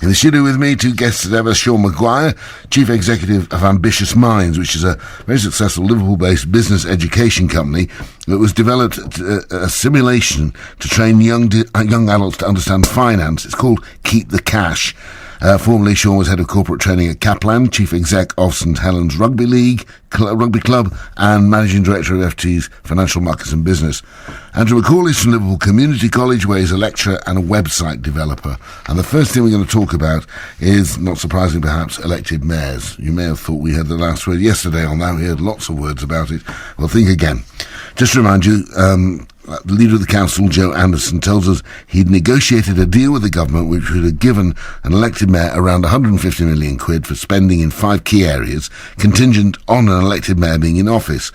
In the studio with me, two guests as ever, Sean McGuire, Chief Executive of Ambitious Minds, which is a very successful Liverpool-based business education company that was developed a simulation to train young adults to understand finance. It's called Keep the Cash. Formerly, Sean was head of corporate training at Kaplan, chief exec of St Helens Rugby Club, and managing director of FT's Financial Markets and Business. Andrew McCauley is from Liverpool Community College, where he's a lecturer and a website developer. And the first thing we're going to talk about is, not surprising perhaps, elected mayors. You may have thought we had the last word yesterday on that. We heard lots of words about it. Well, think again. Just to remind you, the leader of the council, Joe Anderson, tells us he'd negotiated a deal with the government which would have given an elected mayor around 150 million quid for spending in 5 key areas, contingent on an elected mayor being in office.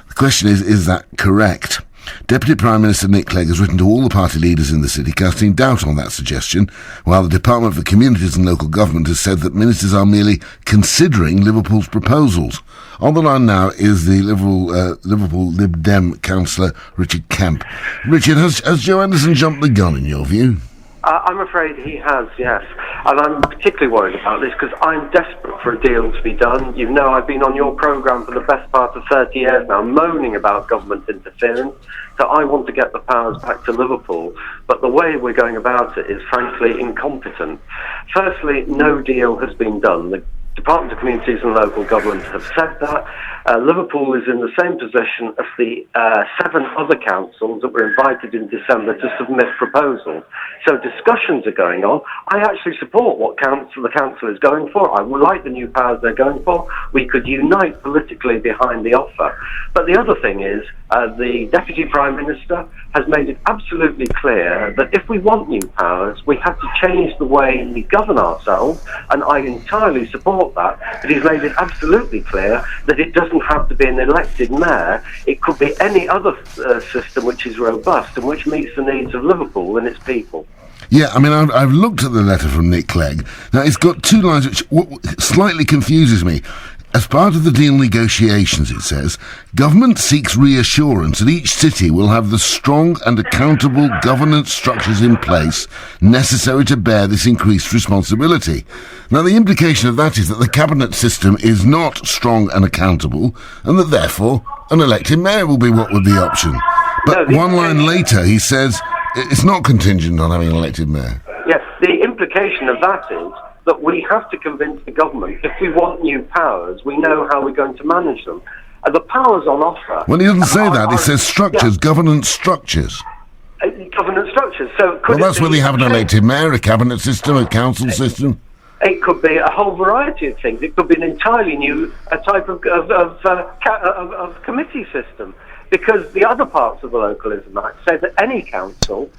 The question is that correct? Deputy Prime Minister Nick Clegg has written to all the party leaders in the city, casting doubt on that suggestion, while the Department for Communities and Local Government has said that ministers are merely considering Liverpool's proposals. On the line now is the Liverpool Lib Dem councillor Richard Kemp. Richard, has Joe Anderson jumped the gun in your view? I'm afraid he has, yes. And I'm particularly worried about this because I'm desperate for a deal to be done. You know, I've been on your programme for the best part of 30 years now, moaning about government interference. So I want to get the powers back to Liverpool. But the way we're going about it is frankly incompetent. Firstly, no deal has been done. The Department of Communities and Local Government have said that. Liverpool is in the same position as the 7 other councils that were invited in December to submit proposals. So discussions are going on. I actually support what the council is going for. I would like the new powers they're going for. We could unite politically behind the offer. But the other thing is, the Deputy Prime Minister has made it absolutely clear that if we want new powers, we have to change the way we govern ourselves, and I entirely support that. But he's made it absolutely clear that it doesn't have to be an elected mayor. It could be any other system which is robust and which meets the needs of Liverpool and its people. Yeah, I mean, I've looked at the letter from Nick Clegg. Now, it's got 2 lines which slightly confuses me. As part of the deal negotiations, it says, government seeks reassurance that each city will have the strong and accountable governance structures in place necessary to bear this increased responsibility. Now, the implication of that is that the cabinet system is not strong and accountable, and that therefore an elected mayor will be what would be the option. But one line later, he says it's not contingent on having an elected mayor. Yes, the implication of that is that we have to convince the government if we want new powers, we know how we're going to manage them. The powers on offer... Well, he doesn't say that. He says structures, governance structures. Governance structures. So well, that's whether you have an elected mayor, a cabinet system, a council system. It could be a whole variety of things. It could be an entirely new type of committee system. Because the other parts of the Localism Act say that any council,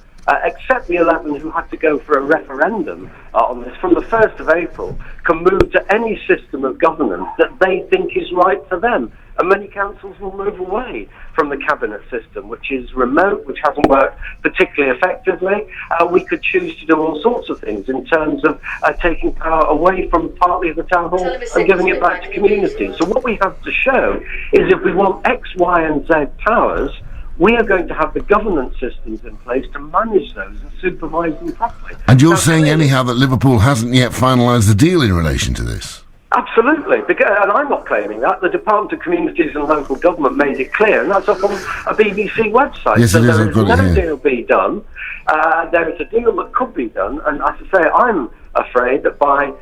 except the 11 who had to go for a referendum on this from the 1st of April, can move to any system of governance that they think is right for them. And many councils will move away from the cabinet system, which is remote, which hasn't worked particularly effectively. We could choose to do all sorts of things in terms of taking power away from partly the town hall and giving it back to communities. So what we have to show is if we want X, Y and Z powers, we are going to have the governance systems in place to manage those and supervise them properly. And you're saying anyhow that Liverpool hasn't yet finalised the deal in relation to this? Absolutely, and I'm not claiming that. The Department of Communities and Local Government made it clear, and that's up on a BBC website. Yes, so it is. There is no deal be done. There is a deal that could be done, and as I say, I'm afraid that by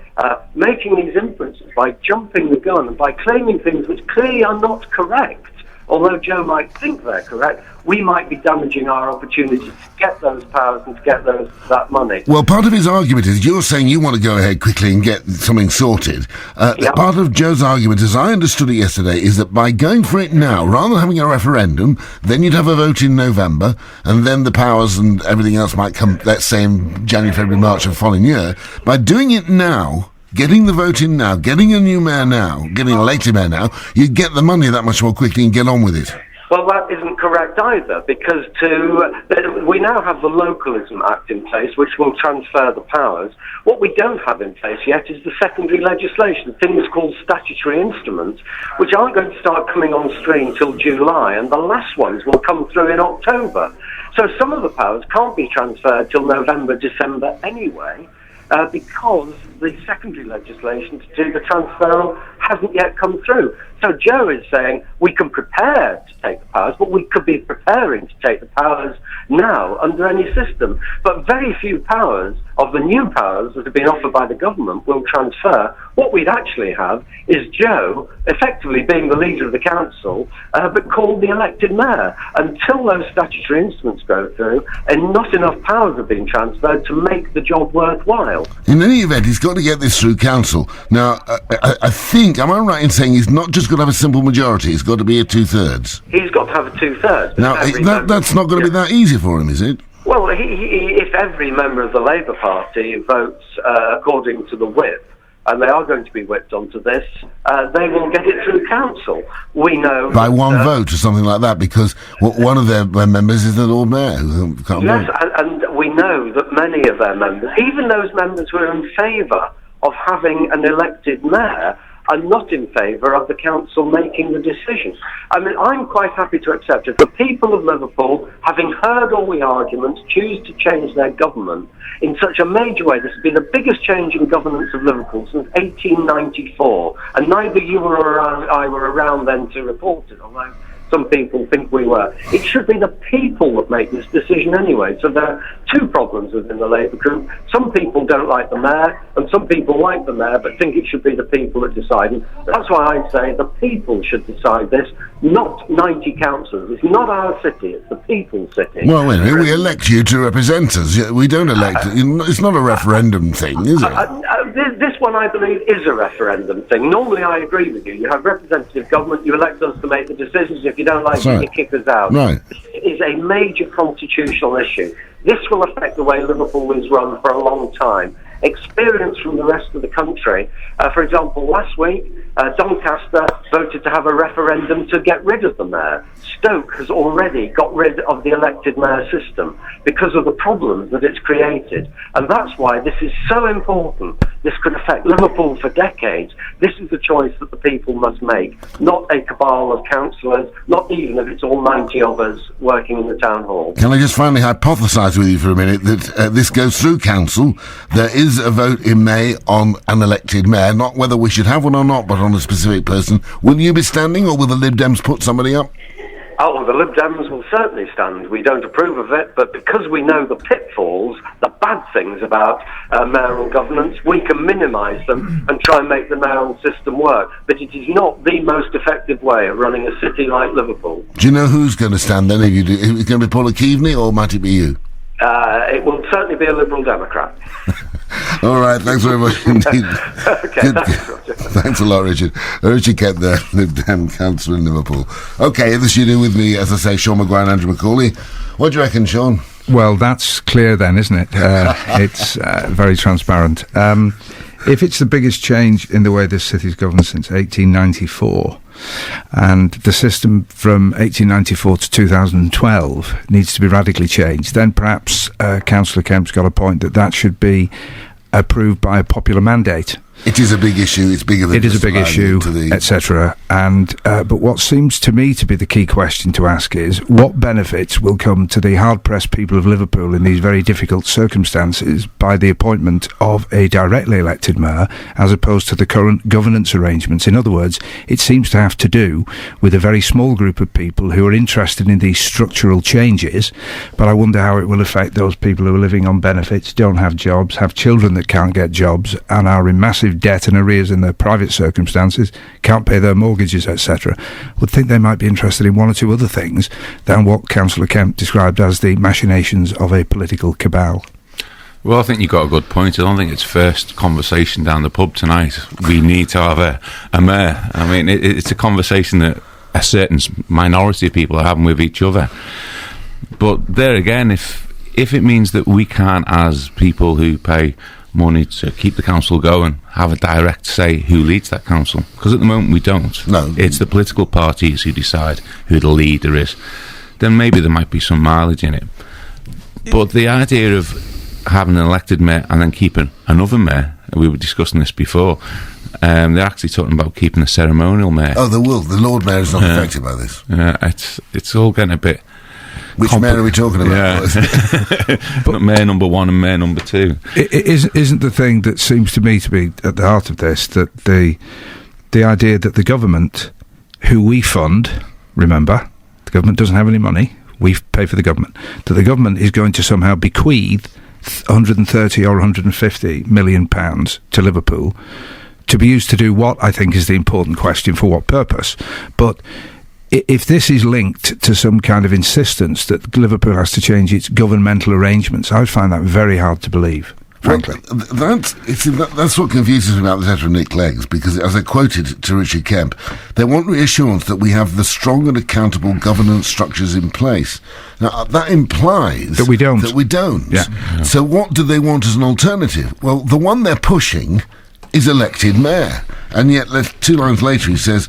making these inferences, by jumping the gun, and by claiming things which clearly are not correct, although Joe might think they're correct, we might be damaging our opportunity to get those powers and to get that money. Well, part of his argument is you're saying you want to go ahead quickly and get something sorted. Yep. Part of Joe's argument, as I understood it yesterday, is that by going for it now, rather than having a referendum, then you'd have a vote in November, and then the powers and everything else might come, let's say, in January, February, March of the following year. By doing it now, getting the vote in now, getting a new mayor now, getting an elected mayor now, you get the money that much more quickly and get on with it. Well, that isn't correct either, because we now have the Localism Act in place, which will transfer the powers. What we don't have in place yet is the secondary legislation, things called statutory instruments, which aren't going to start coming on stream till July, and the last ones will come through in October. So some of the powers can't be transferred till November, December anyway. because the secondary legislation to do the transfer hasn't yet come through. So Joe is saying we can prepare to take the powers, but we could be preparing to take the powers now under any system. But very few powers of the new powers that have been offered by the government will transfer. What we'd actually have is Joe effectively being the leader of the council, but called the elected mayor. Until those statutory instruments go through, and not enough powers have been transferred to make the job worthwhile. In any event, he's got to get this through council. Now, I think, am I right in saying he's not just got to have a simple majority, he's got to be a 2/3? He's got to have a 2/3. Now, that's not going to be that easy for him, is it? Well, if every member of the Labour Party votes according to the whip, and they are going to be whipped onto this, they will get it through council. We know... By one vote or something like that, because one of their members is the Lord Mayor, who can't vote. Yes, and we know that many of their members, even those members who are in favour of having an elected mayor, are not in favour of the council making the decision. I mean, I'm quite happy to accept it. The people of Liverpool, having heard all the arguments, choose to change their government in such a major way. This has been the biggest change in governance of Liverpool since 1894, and neither you or I were around then to report it, although some people think we were. It should be the people that make this decision anyway. So there are two problems within the Labour group. Some people don't like the mayor, and some people like the mayor, but think it should be the people that decide. And that's why I say the people should decide this, not 90 councillors. It's not our city, it's the people's city. Well, wait a minute, we elect you to represent us. We don't elect... it's not a referendum thing, is it? This one, I believe, is a referendum thing. Normally, I agree with you. You have representative government, you elect us to make the decisions. If you don't like it, you kick us out. Right. It is a major constitutional issue. This will affect the way Liverpool is run for a long time. Experience from the rest of the country. For example, last week, Doncaster voted to have a referendum to get rid of the mayor. Stoke has already got rid of the elected mayor system because of the problems that it's created. And that's why this is so important. This could affect Liverpool for decades. This is the choice that the people must make, not a cabal of councillors, not even if it's all 90 of us working in the town hall. Can I just finally hypothesise with you for a minute that this goes through council? There is a vote in May on an elected mayor, not whether we should have one or not, but on a specific person. Will you be standing, or will the Lib Dems put somebody up? Oh, the Lib Dems will certainly stand. We don't approve of it, but because we know the pitfalls, the bad things about mayoral governance, we can minimise them and try and make the mayoral system work. But it is not the most effective way of running a city like Liverpool. Do you know who's going to stand then? If you do, is it going to be Paula Keaveney, or might it be you? It will certainly be a Liberal Democrat. All right, thanks very much indeed. Okay, thanks, Roger. Thanks a lot, Richard. Richard Kent there, Lib Dem councillor in Liverpool. Okay, in the studio with me, as I say, Sean McGuire and Andrew McCauley. What do you reckon, Sean? Well, that's clear then, isn't it? It's very transparent. If it's the biggest change in the way this city's governed since 1894, and the system from 1894 to 2012 needs to be radically changed, then perhaps Councillor Kemp's got a point that should be approved by a popular mandate. It is a big issue. It's bigger than... It is a big issue, etc. And but what seems to me to be the key question to ask is, what benefits will come to the hard-pressed people of Liverpool in these very difficult circumstances by the appointment of a directly elected mayor, as opposed to the current governance arrangements? In other words, it seems to have to do with a very small group of people who are interested in these structural changes, but I wonder how it will affect those people who are living on benefits, don't have jobs, have children that can't get jobs, and are in massive debt and arrears in their private circumstances, can't pay their mortgages, etc. Would think they might be interested in one or two other things than what Councillor Kemp described as the machinations of a political cabal. Well, I think you've got a good point. I don't think it's first conversation down the pub tonight. We need to have a mayor. I mean, it's a conversation that a certain minority of people are having with each other. But there again, if it means that we can't, as people who pay money to keep the council going, have a direct say who leads that council, because at the moment we don't. No. It's the political parties who decide who the leader is. Then maybe there might be some mileage in it. But the idea of having an elected mayor and then keeping another mayor, we were discussing this before, they're actually talking about keeping a ceremonial mayor. Oh, they will. The Lord Mayor is not affected by this. It's all getting a bit Which mayor are we talking about? Yeah. But mayor number 1 and mayor number 2. Isn't the thing that seems to me to be at the heart of this that the idea that the government, who we fund, remember, the government doesn't have any money, we pay for the government, that the government is going to somehow bequeath 130 or 150 million pounds to Liverpool to be used to do what, I think, is the important question, for what purpose. But if this is linked to some kind of insistence that Liverpool has to change its governmental arrangements, I would find that very hard to believe, frankly. Well, that's what confuses me about the letter of Nick Cleggs, because, as I quoted to Richard Kemp, they want reassurance that we have the strong and accountable governance structures in place. Now, that implies that we don't. Yeah. So what do they want as an alternative? Well, the one they're pushing is elected mayor. And yet, 2 lines later, he says,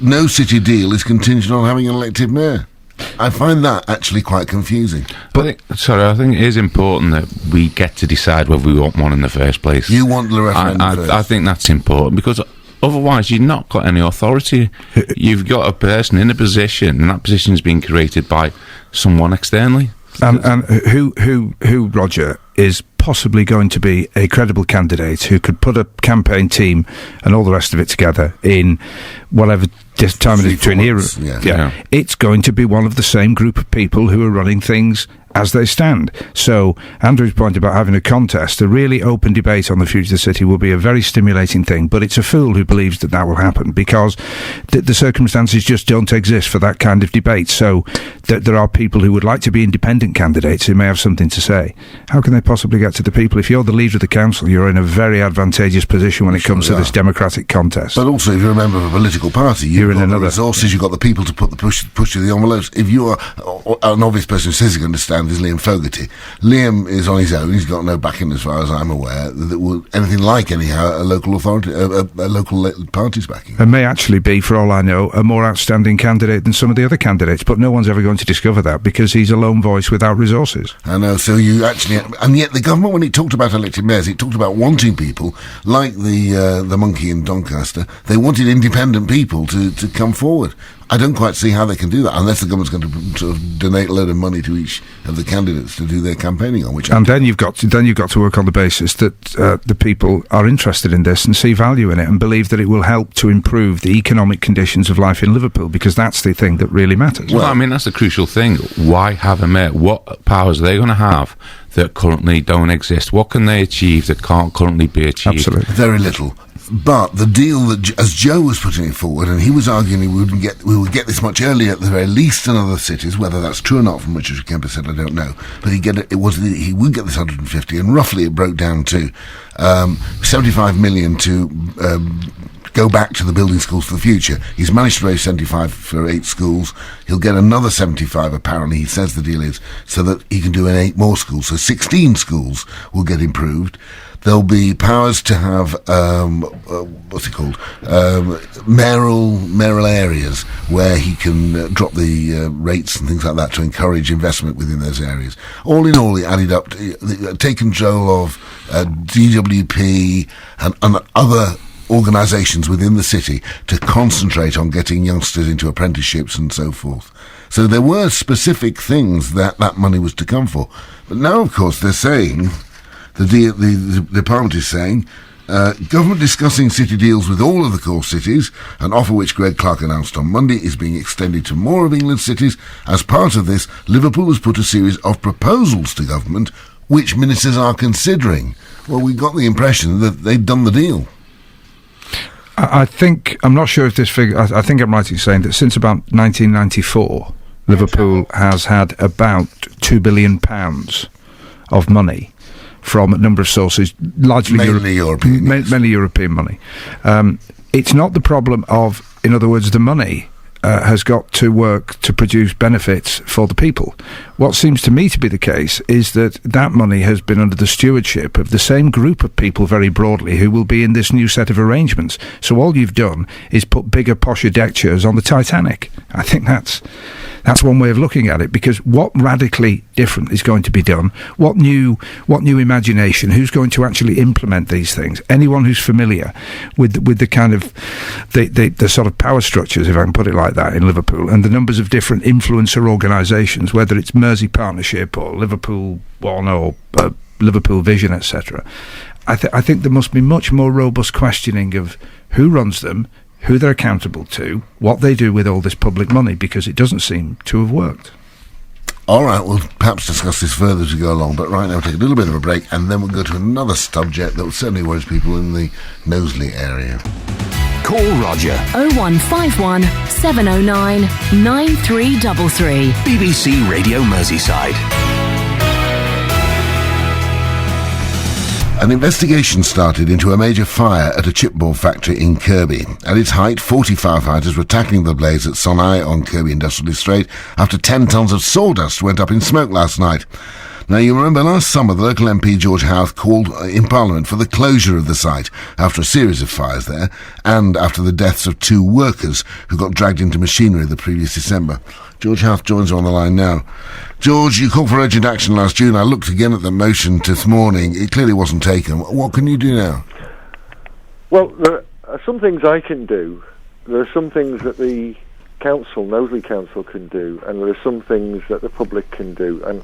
no city deal is contingent on having an elected mayor. I find that actually quite confusing. But I think it is important that we get to decide whether we want one in the first place. You want the referendum first? I think that's important, because otherwise you've not got any authority. You've got a person in a position, and that position is being created by someone externally. And who, Roger, is possibly going to be a credible candidate who could put a campaign team and all the rest of it together in whatever time it is between here. Yeah. It's going to be one of the same group of people who are running things as they stand. So Andrew's point about having a contest, a really open debate on the future of the city, will be a very stimulating thing, but it's a fool who believes that will happen, because the circumstances just don't exist for that kind of debate. So there are people who would like to be independent candidates who may have something to say. How can they possibly get to the people? If you're the leader of the council, you're in a very advantageous position when it comes to this democratic contest. But also, if you're a member of a political party, you've got the resources, you've got the people to put the push to the envelopes. If you are an obvious person who says he's going to stand is Liam Fogarty. Liam is on his own. He's got no backing, as far as I'm aware, that will anything like anyhow a local authority, a local party's backing. And may actually be, for all I know, a more outstanding candidate than some of the other candidates. But no one's ever going to discover that, because he's a lone voice without resources. I know. So you actually, and yet the government, when it talked about elected mayors, it talked about wanting people like the monkey in Doncaster. They wanted independent people to come forward. I don't quite see how they can do that unless the government's going to sort of donate a load of money to each of the candidates to do their campaigning on. Then you've got to work on the basis that the people are interested in this and see value in it and believe that it will help to improve the economic conditions of life in Liverpool, because that's the thing that really matters. Well, I mean, that's the crucial thing. Why have a mayor? What powers are they going to have that currently don't exist? What can they achieve that can't currently be achieved? Absolutely. Very little. But the deal that, as Joe was putting it forward, and he was arguing we would get this much earlier at the very least in other cities. Whether that's true or not, from Richard Kemp said, I don't know. But he would get this 150, and roughly it broke down to 75 million to go back to the building schools for the future. He's managed to raise 75 for 8 schools. He'll get another 75, apparently, he says the deal is, so that he can do 8 more schools. So 16 schools will get improved. There'll be powers to have, mayoral areas where he can drop the rates and things like that to encourage investment within those areas. All in all, it added up to take control of DWP and other organisations within the city to concentrate on getting youngsters into apprenticeships and so forth. So there were specific things that money was to come for. But now, of course, they're saying... The department is saying, government discussing city deals with all of the core cities, an offer which Greg Clark announced on Monday is being extended to more of England's cities. As part of this, Liverpool has put a series of proposals to government, which ministers are considering. Well, we got the impression that they'd done the deal. I think, I'm not sure if this figure, I think I'm right in saying that since about 1994, Liverpool has had about £2 billion of money from a number of sources, largely mainly European money. It's not the problem of, in other words, the money has got to work to produce benefits for the people. What seems to me to be the case is that money has been under the stewardship of the same group of people, very broadly, who will be in this new set of arrangements. So all you've done is put bigger, posher deck chairs on the Titanic. I think that's one way of looking at it, because what radically different is going to be done? What new imagination? Who's going to actually implement these things? Anyone who's familiar with the kind of the sort of power structures, if I can put it like like that in Liverpool, and the numbers of different influencer organisations, whether it's Mersey Partnership or Liverpool One or Liverpool Vision, etc. I think there must be much more robust questioning of who runs them, who they're accountable to, what they do with all this public money, because it doesn't seem to have worked. All right, we'll perhaps discuss this further as we go along, but right now we'll take a little bit of a break, and then we'll go to another subject that certainly worries people in the Knowsley area. Call Roger. 0151 709 9333. BBC Radio Merseyside. An investigation started into a major fire at a chipboard factory in Kirby. At its height, 40 firefighters were tackling the blaze at Sonai on Kirby Industrial Estate after 10 tonnes of sawdust went up in smoke last night. Now, you remember last summer the local MP George Howarth called in Parliament for the closure of the site after a series of fires there and after the deaths of 2 workers who got dragged into machinery the previous December. George Howarth joins us on the line now. George, you called for urgent action last June. I looked again at the motion this morning. It clearly wasn't taken. What can you do now? Well, there are some things I can do. There are some things that the council, Knowsley Council, can do, and there are some things that the public can do. And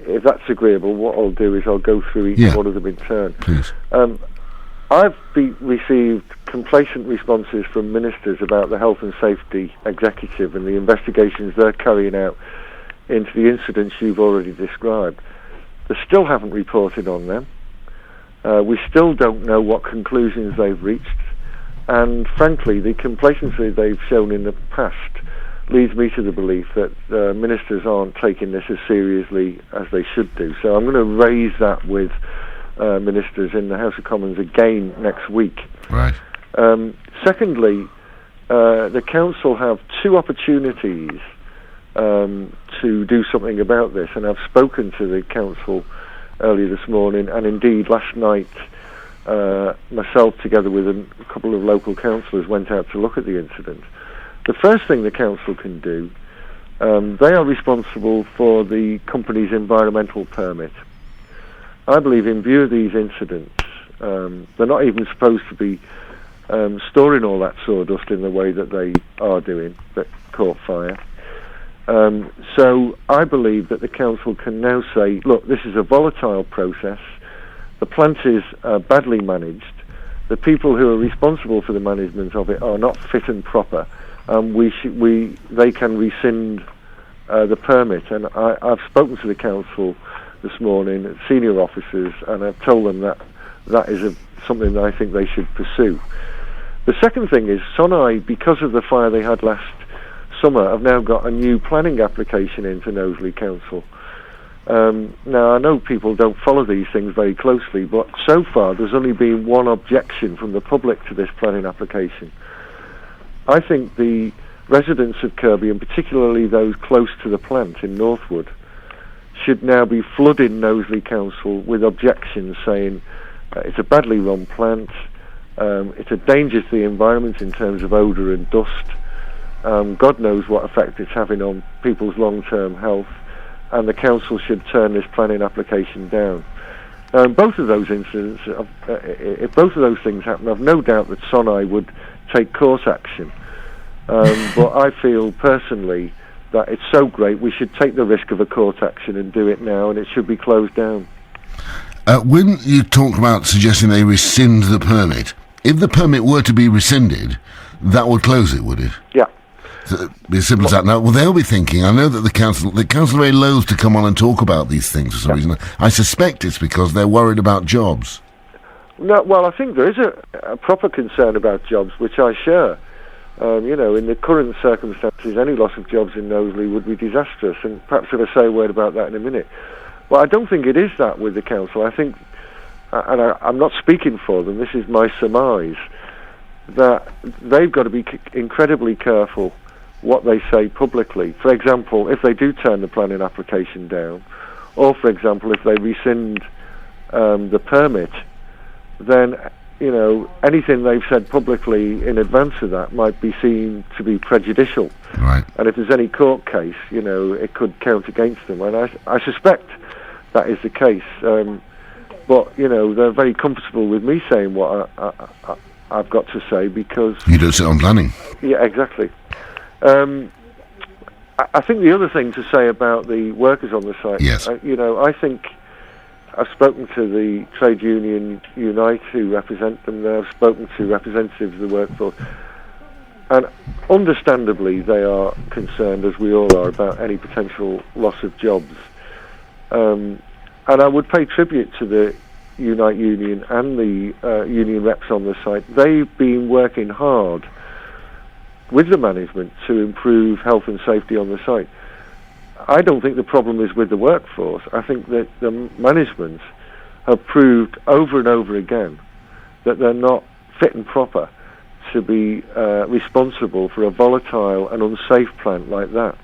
if that's agreeable, what I'll do is I'll go through each one of them in turn. Please. I've received complacent responses from ministers about the Health and Safety Executive and the investigations they're carrying out into the incidents you've already described. They still haven't reported on them. We still don't know what conclusions they've reached. And frankly, the complacency they've shown in the past leads me to the belief that ministers aren't taking this as seriously as they should do. So I'm going to raise that with ministers in the House of Commons again next week. Right. Secondly, the council have 2 opportunities to do something about this, and I've spoken to the council earlier this morning, and indeed last night myself together with a couple of local councillors went out to look at the incident. The first thing the council can do, they are responsible for the company's environmental permit. I believe in view of these incidents, they're not even supposed to be storing all that sawdust in the way that they are doing, that caught fire. So I believe that the council can now say, look, this is a volatile process, the plant is badly managed, the people who are responsible for the management of it are not fit and proper, and they can rescind the permit. And I've spoken to the council this morning, senior officers, and I've told them that is something that I think they should pursue. The second thing is Sonai, because of the fire they had last summer, have now got a new planning application into Knowsley Council. Now, I know people don't follow these things very closely, but so far there's only been one objection from the public to this planning application. I think the residents of Kirby, and particularly those close to the plant in Northwood, should now be flooding Knowsley Council with objections saying it's a badly run plant, it's a danger to the environment in terms of odour and dust, God knows what effect it's having on people's long-term health, and the council should turn this planning application down. Both of those incidents, if both of those things happen, I've no doubt that Sonai would take course action. But I feel personally that it's so great we should take the risk of a court action and do it now, and it should be closed down. When you talk about suggesting they rescind the permit, if the permit were to be rescinded, that would close it, would it? Yeah. So it'd be as simple as that. Now, well, they'll be thinking, I know that the council are very loath to come on and talk about these things for some reason. I suspect it's because they're worried about jobs. No, well, I think there is a proper concern about jobs, which I share. In the current circumstances, any loss of jobs in Knowsley would be disastrous, and perhaps if I say a word about that in a minute. Well, I don't think it is that with the council. I think, and I'm not speaking for them, this is my surmise, that they've got to be incredibly careful what they say publicly. For example, if they do turn the planning application down, or for example, if they rescind the permit, then anything they've said publicly in advance of that might be seen to be prejudicial. Right. And if there's any court case, it could count against them. And I suspect that is the case. But they're very comfortable with me saying what I've got to say because you don't sit on planning. Yeah, exactly. I think the other thing to say about the workers on the site, yes. I think I've spoken to the trade union Unite who represent them there. I've spoken to representatives of the workforce, and understandably they are concerned, as we all are, about any potential loss of jobs. And I would pay tribute to the Unite union and the union reps on the site. They've been working hard with the management to improve health and safety on the site. I don't think the problem is with the workforce. I think that the management have proved over and over again that they're not fit and proper to be responsible for a volatile and unsafe plant like that.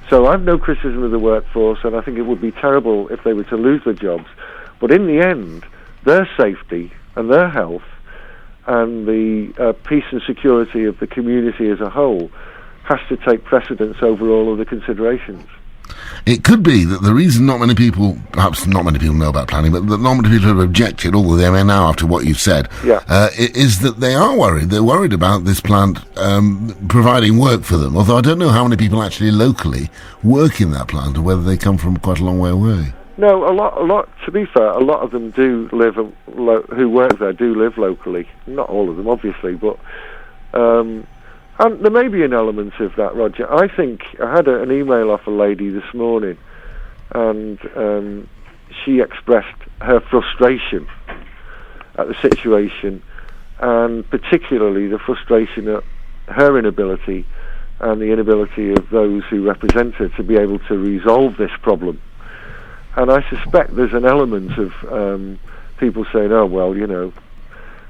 So I've no criticism of the workforce, and I think it would be terrible if they were to lose their jobs. But in the end, their safety and their health and the peace and security of the community as a whole has to take precedence over all other considerations. It could be that the reason not many people, perhaps not many people know about planning, but that not many people have objected, although they may now after what you've said, is that they are worried. They're worried about this plant providing work for them, although I don't know how many people actually locally work in that plant or whether they come from quite a long way away. No, a lot. To be fair, a lot of them do live, who work there do live locally. Not all of them, obviously, but and there may be an element of that, Roger. I think I had an email off a lady this morning, and she expressed her frustration at the situation, and particularly the frustration at her inability and the inability of those who represent her to be able to resolve this problem. And I suspect there's an element of people saying, oh, well,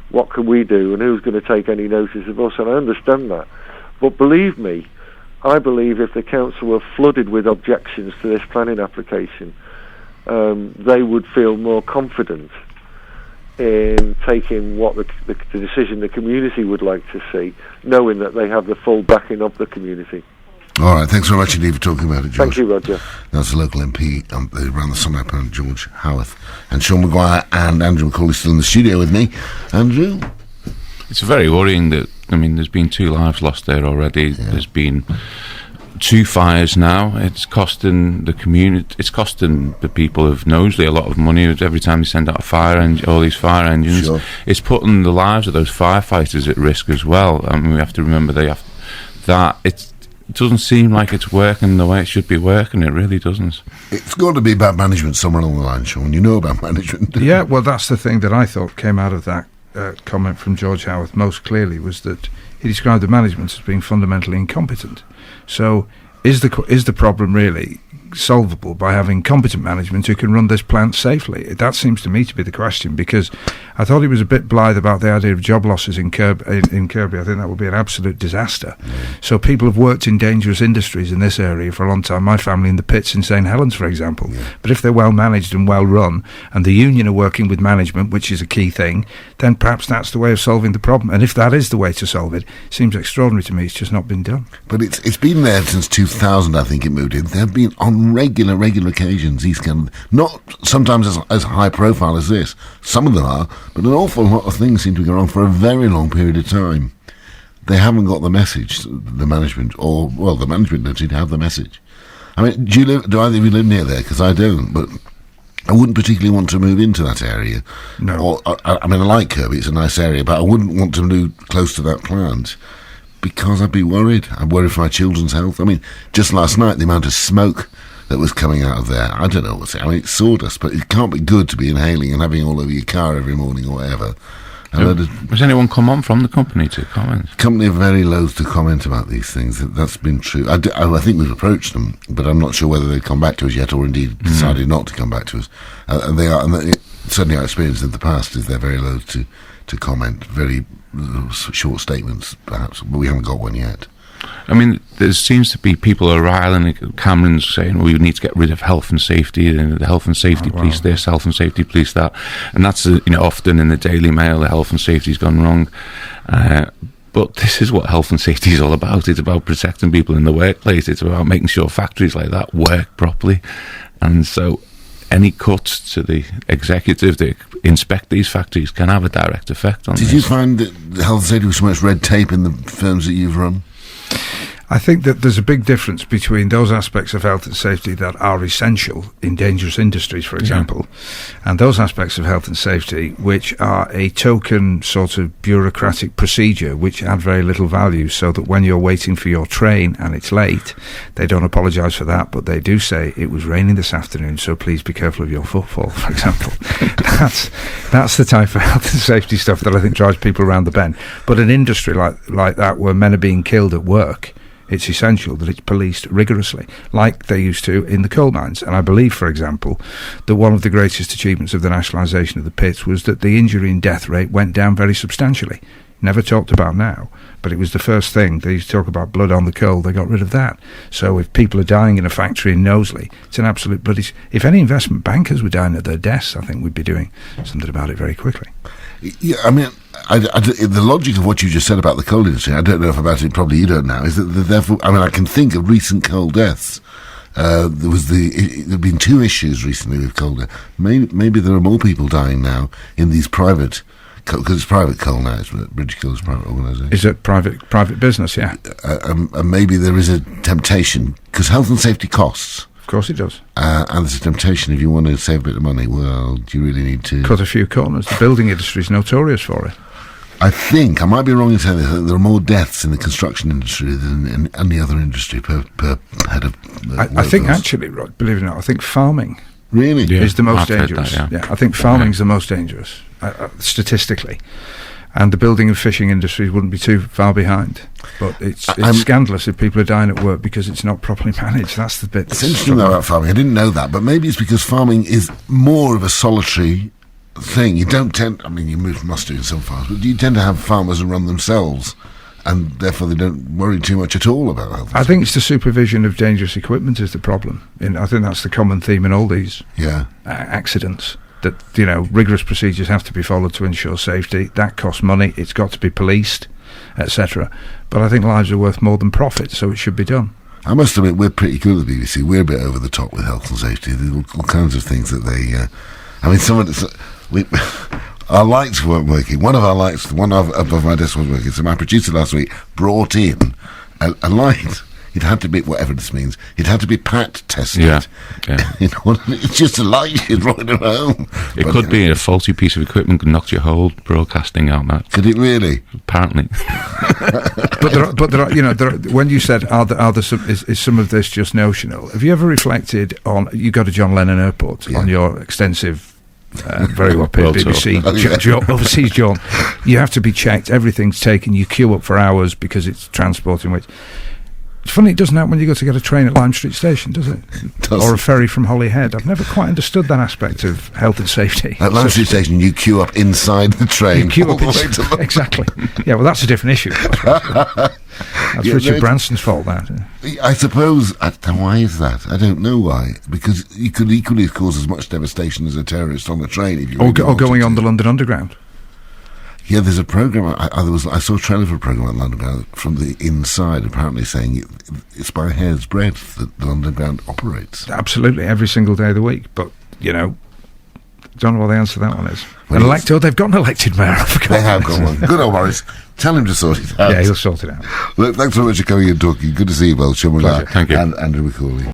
what can we do and who's going to take any notice of us? And I understand that. But believe me, I believe if the council were flooded with objections to this planning application, they would feel more confident in taking what the decision the community would like to see, knowing that they have the full backing of the community. All right, thanks very much indeed for talking about it, George. Thank you, Roger. That's the local MP around the Summit, George Howarth. And Sean McGuire and Andrew McCauley still in the studio with me. Andrew? It's very worrying that, there's been 2 lives lost there already. Yeah. There's been 2 fires now. It's costing the community, it's costing the people of Knowsley a lot of money every time they send out all these fire engines. Sure. It's putting the lives of those firefighters at risk as well. We have to remember it doesn't seem like it's working the way it should be working. It really doesn't. It's got to be bad management somewhere along the line, Sean. You know about management. Yeah, well, that's the thing that I thought came out of that comment from George Howarth most clearly, was that he described the management as being fundamentally incompetent. So is the problem really solvable by having competent management who can run this plant safely? That seems to me to be the question, because I thought he was a bit blithe about the idea of job losses in Kirby. I think that would be an absolute disaster. So people have worked in dangerous industries in this area for a long time. My family in the pits in St Helens, for example. But if they're well managed and well run, and the union are working with management, which is a key thing, then perhaps that's the way of solving the problem. And if that is the way to solve it, it seems extraordinary to me. It's just not been done. But it's been there since 2000, I think it moved in. There have been on regular occasions these kind of, not sometimes as high profile as this, some of them are, but an awful lot of things seem to go wrong for a very long period of time. They haven't got the message, the management, the management don't seem to have the message. Do either of you live near there? Because I don't, but I wouldn't particularly want to move into that area. No. I like Kirby, it's a nice area, but I wouldn't want to move close to that plant because I'd be worried. I'd worry for my children's health. Just last night, the amount of smoke that was coming out of there, I don't know what's it. It's sawdust, but it can't be good to be inhaling and having all over your car every morning or whatever. Has anyone come on from the company to comment? The company are very loath to comment about these things. That's been true. I think we've approached them, but I'm not sure whether they've come back to us yet or indeed decided not to come back to us. Certainly our experience in the past is they're very loath to comment, very short statements perhaps, but we haven't got one yet. There seems to be people are riling Camerons saying, we need to get rid of health and safety, and the health and safety police this, health and safety police that, and that's often in the Daily Mail, the health and safety's gone wrong. But this is what health and safety is all about. It's about protecting people in the workplace. It's about making sure factories like that work properly. And so any cuts to the executive to inspect these factories can have a direct effect on this. Did you find that the health and safety was so much red tape in the firms that you've run? I think that there's a big difference between those aspects of health and safety that are essential in dangerous industries, for example, and those aspects of health and safety which are a token sort of bureaucratic procedure which add very little value, so that when you're waiting for your train and it's late, they don't apologise for that, but they do say, it was raining this afternoon, so please be careful of your footfall, for example. That's the type of health and safety stuff that I think drives people around the bend. But an industry like that, where men are being killed at work, it's essential that it's policed rigorously, like they used to in the coal mines. And I believe, for example, that one of the greatest achievements of the nationalisation of the pits was that the injury and death rate went down very substantially. Never talked about now, but it was the first thing. They used to talk about blood on the coal, they got rid of that. So if people are dying in a factory in Knowsley, it's an absolute bloody... If any investment bankers were dying at their desks, I think we'd be doing something about it very quickly. Yeah, I mean, the logic of what you just said about the coal industry, I don't know if about it, probably you don't now, is that therefore, I mean, I can think of recent coal deaths. There have been 2 issues recently with coal death. Maybe there are more people dying now in these private, because it's private coal now, isn't it? British Coal is a private organisation. Is it private business, yeah. And maybe there is a temptation, because health and safety costs. Of course it does. And there's a temptation, if you want to save a bit of money, well, do you really need to... Cut a few corners. The building industry is notorious for it. I think, I might be wrong in saying this, there are more deaths in the construction industry than in any other industry per head of... I think actually, Rod, believe it or not, I think farming really is the most I've dangerous. Heard that, yeah, I think farming's the most dangerous, statistically. And the building and fishing industries wouldn't be too far behind. But it's scandalous if people are dying at work because it's not properly managed. That's the bit. It's interesting though about farming. I didn't know that, but maybe it's because farming is more of a solitary thing. You don't tend... I mean, you must do in some farms, but you tend to have farmers who run themselves, and therefore they don't worry too much at all about health. I think it's the supervision of dangerous equipment is the problem. I think that's the common theme in all these accidents. That, you know, rigorous procedures have to be followed to ensure safety. That costs money. It's got to be policed, etc. But I think lives are worth more than profit, so it should be done. I must admit, we're pretty good at the BBC. We're a bit over the top with health and safety. There's all kinds of things that they... I mean, our lights weren't working. One of my desks wasn't working. So my producer last week brought in a light. It had to be, whatever this means, it had to be PAT tested. Yeah. It's just a light you'd ride at home. It could be a faulty piece of equipment and knocked your whole broadcasting out. That could it really? Apparently. but there are, you know, when you said is some of this just notional? Have you ever reflected on? You go to John Lennon Airport on your extensive. Very well paid BBC overseas job. You have to be checked. Everything's taken. You queue up for hours because it's transporting weight. It's funny, it doesn't happen when you go to get a train at Lime Street Station, does it? Or a ferry from Holyhead. I've never quite understood that aspect of health and safety. At Lime Street Station, you queue up inside the train. You queue up exactly. Yeah, well, that's a different issue. That's Richard Branson's fault, that. I suppose. Why is that? I don't know why. Because you could equally cause as much devastation as a terrorist on a train. If you or going on the London Underground. Yeah, there's a programme. I saw a trailer for a programme at London Underground from the inside, apparently saying it's by a hair's breadth that the London Underground operates. Absolutely, every single day of the week. But, you know, don't know what the answer to that one is. They've got an elected mayor. They have got one. Good old Morris. Tell him to sort it out. Yeah, he'll sort it out. Look, thanks very much for coming and talking. Good to see you both, Sean McGuire. Thank you. And Andrew McCauley.